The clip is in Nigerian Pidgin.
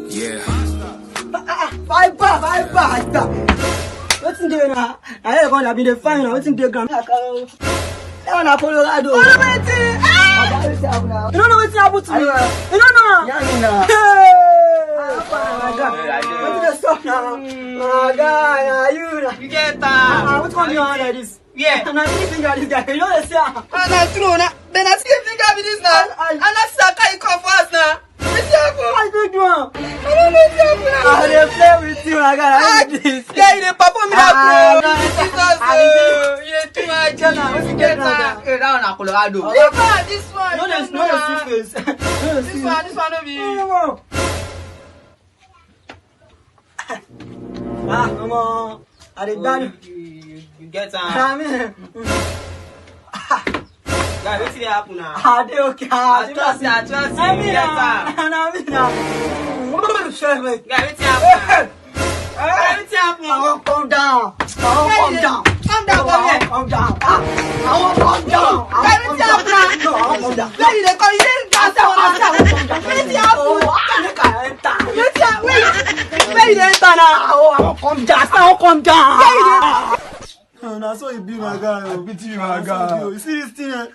Yeah. Fiber. What's in there now? I ain't gonna be the final. What's in the ground? I'm not Colorado. You don't know what's happened to me. You don't know. My God. What's the stuff now? My God, you get that. What's going on like this? Yeah. I'm not sleeping at this guy. You know this, yeah. I'm not true. Then I sleeping at this now. I'm not stuck. I come fast now. I don't know. I don't play with you. I got this. Yeah, you papa me up. You too much. What's get now? Down na Colorado. This one. No, there's no serious. This one of you. Come on. I did done. You get time. Guys, what's happen now? Okay. I trust you. You get time. Guys, what's happen? I won't come down. Calm down, boy. Calm down. I won't come down. Guys, what's happening? No, I won't come down. Where they call you? Where you enter now? I won't come down. That's what you be, my guy. I pity you, my guy. You see this thing?